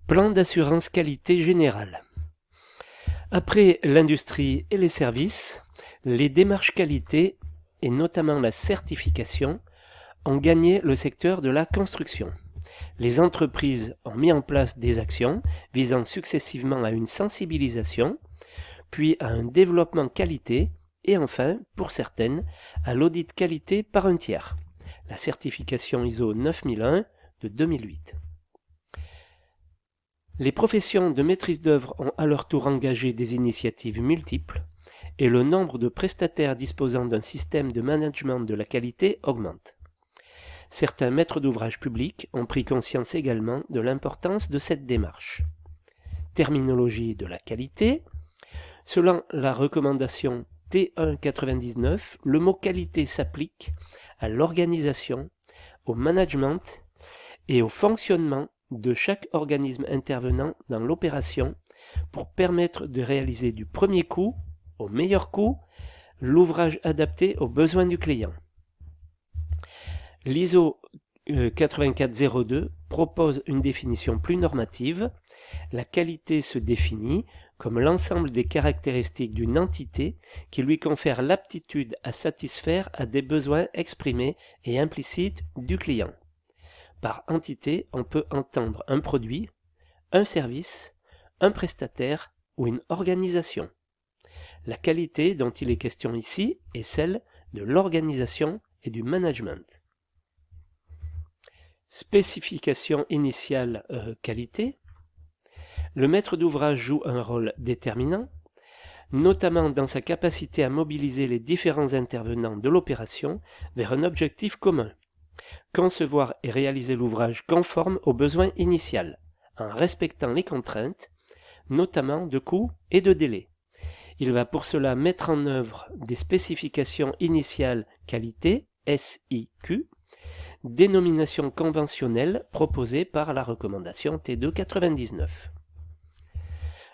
Plan d'assurance qualité générale. Après l'industrie et les services, les démarches qualité, et notamment la certification, ont gagné le secteur de la construction. Les entreprises ont mis en place des actions visant successivement à une sensibilisation, puis à un développement qualité, et enfin, pour certaines, à l'audit qualité par un tiers, la certification ISO 9001 de 2008. Les professions de maîtrise d'œuvre ont à leur tour engagé des initiatives multiples et le nombre de prestataires disposant d'un système de management de la qualité augmente. Certains maîtres d'ouvrage publics ont pris conscience également de l'importance de cette démarche. Terminologie de la qualité. Selon la recommandation T1/99, le mot qualité s'applique à l'organisation, au management et au fonctionnement de chaque organisme intervenant dans l'opération pour permettre de réaliser du premier coup, au meilleur coût, l'ouvrage adapté aux besoins du client. L'ISO 8402 propose une définition plus normative. La qualité se définit comme l'ensemble des caractéristiques d'une entité qui lui confère l'aptitude à satisfaire à des besoins exprimés et implicites du client. Par entité, on peut entendre un produit, un service, un prestataire ou une organisation. La qualité dont il est question ici est celle de l'organisation et du management. Spécification initiale qualité. Le maître d'ouvrage joue un rôle déterminant, notamment dans sa capacité à mobiliser les différents intervenants de l'opération vers un objectif commun. Concevoir et réaliser l'ouvrage conforme aux besoins initiaux, en respectant les contraintes, notamment de coût et de délai. Il va pour cela mettre en œuvre des spécifications initiales qualité, SIQ, dénomination conventionnelle proposée par la recommandation T2/99.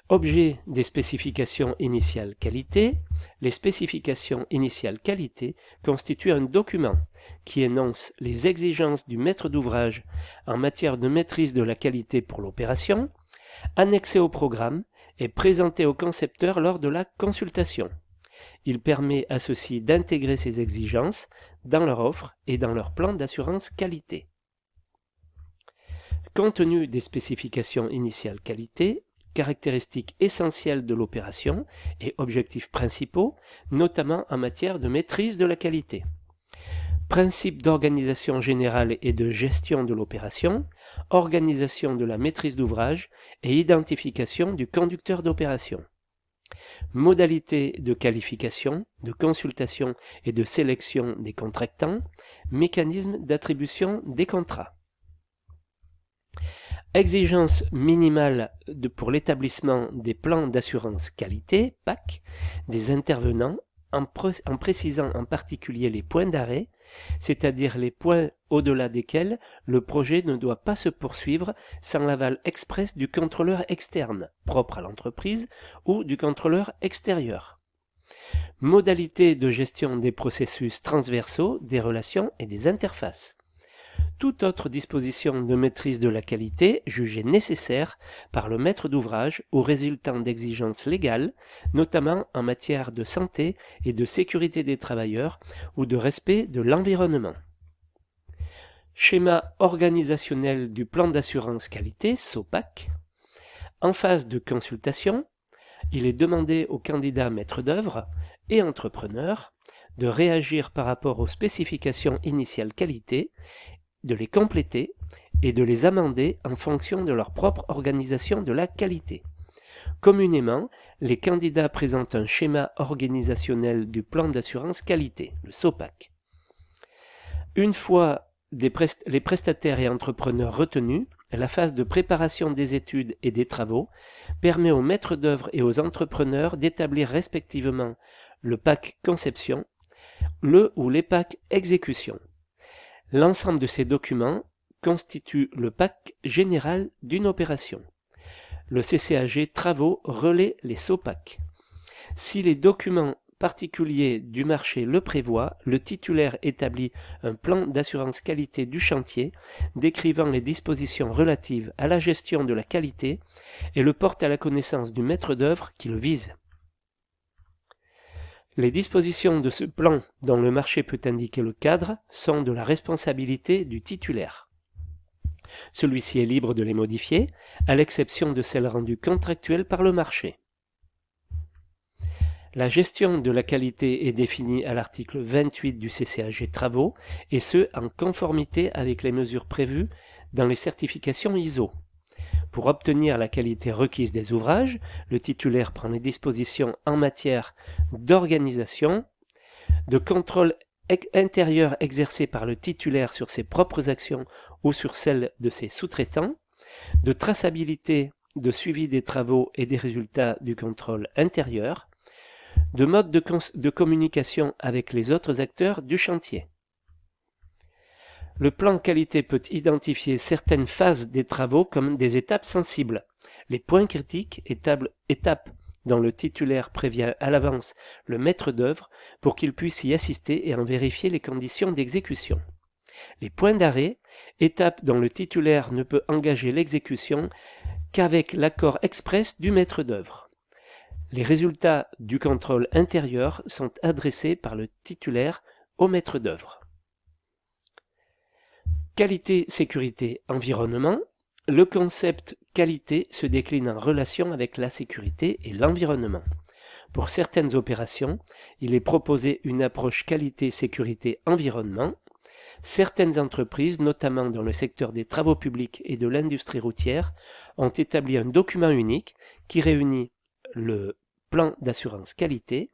Objet des spécifications initiales qualité. Les spécifications initiales qualité constituent un document qui énonce les exigences du maître d'ouvrage en matière de maîtrise de la qualité pour l'opération, annexé au programme et présenté au concepteur lors de la consultation. Il permet à ceux-ci d'intégrer ces exigences dans leur offre et dans leur plan d'assurance qualité. Contenu des spécifications initiales qualité, caractéristiques essentielles de l'opération et objectifs principaux, notamment en matière de maîtrise de la qualité. Principes d'organisation générale et de gestion de l'opération, organisation de la maîtrise d'ouvrage et identification du conducteur d'opération. Modalités de qualification, de consultation et de sélection des contractants, mécanisme d'attribution des contrats. Exigences minimales pour l'établissement des plans d'assurance qualité, PAC, des intervenants, en précisant en particulier les points d'arrêt, c'est-à-dire les points au-delà desquels le projet ne doit pas se poursuivre sans l'aval express du contrôleur externe, propre à l'entreprise, ou du contrôleur extérieur. Modalités de gestion des processus transversaux, des relations et des interfaces. Toute autre disposition de maîtrise de la qualité jugée nécessaire par le maître d'ouvrage ou résultant d'exigences légales, notamment en matière de santé et de sécurité des travailleurs ou de respect de l'environnement. Schéma organisationnel du plan d'assurance qualité, SOPAC. En phase de consultation, il est demandé aux candidats maîtres d'œuvre et entrepreneurs de réagir par rapport aux spécifications initiales qualité, de les compléter et de les amender en fonction de leur propre organisation de la qualité. Communément, les candidats présentent un schéma organisationnel du plan d'assurance qualité, le SOPAC. Une fois les prestataires et entrepreneurs retenus, la phase de préparation des études et des travaux permet aux maîtres d'œuvre et aux entrepreneurs d'établir respectivement le PAC conception, le ou les PAC exécution. L'ensemble de ces documents constitue le PAC général d'une opération. Le CCAG Travaux relaie les SOPAC. Si les documents particulier du marché le prévoit, le titulaire établit un plan d'assurance qualité du chantier décrivant les dispositions relatives à la gestion de la qualité et le porte à la connaissance du maître d'œuvre qui le vise. Les dispositions de ce plan dont le marché peut indiquer le cadre sont de la responsabilité du titulaire. Celui-ci est libre de les modifier, à l'exception de celles rendues contractuelles par le marché. La gestion de la qualité est définie à l'article 28 du CCAG Travaux, et ce, en conformité avec les mesures prévues dans les certifications ISO. Pour obtenir la qualité requise des ouvrages, le titulaire prend les dispositions en matière d'organisation, de contrôle intérieur exercé par le titulaire sur ses propres actions ou sur celles de ses sous-traitants, de traçabilité, de suivi des travaux et des résultats du contrôle intérieur, de mode de communication avec les autres acteurs du chantier. Le plan qualité peut identifier certaines phases des travaux comme des étapes sensibles. Les points critiques, étapes dont le titulaire prévient à l'avance le maître d'œuvre pour qu'il puisse y assister et en vérifier les conditions d'exécution. Les points d'arrêt, étapes dont le titulaire ne peut engager l'exécution qu'avec l'accord express du maître d'œuvre. Les résultats du contrôle intérieur sont adressés par le titulaire au maître d'œuvre. Qualité, sécurité, environnement. Le concept qualité se décline en relation avec la sécurité et l'environnement. Pour certaines opérations, il est proposé une approche qualité, sécurité, environnement. Certaines entreprises, notamment dans le secteur des travaux publics et de l'industrie routière, ont établi un document unique qui réunit le plan d'assurance qualité,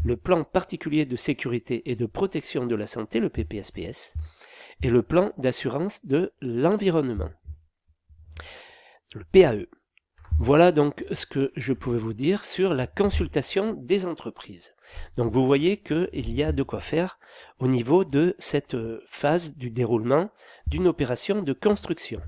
le plan particulier de sécurité et de protection de la santé, le PPSPS, et le plan d'assurance de l'environnement, le PAE. Voilà donc ce que je pouvais vous dire sur la consultation des entreprises. Donc vous voyez qu'il y a de quoi faire au niveau de cette phase du déroulement d'une opération de construction.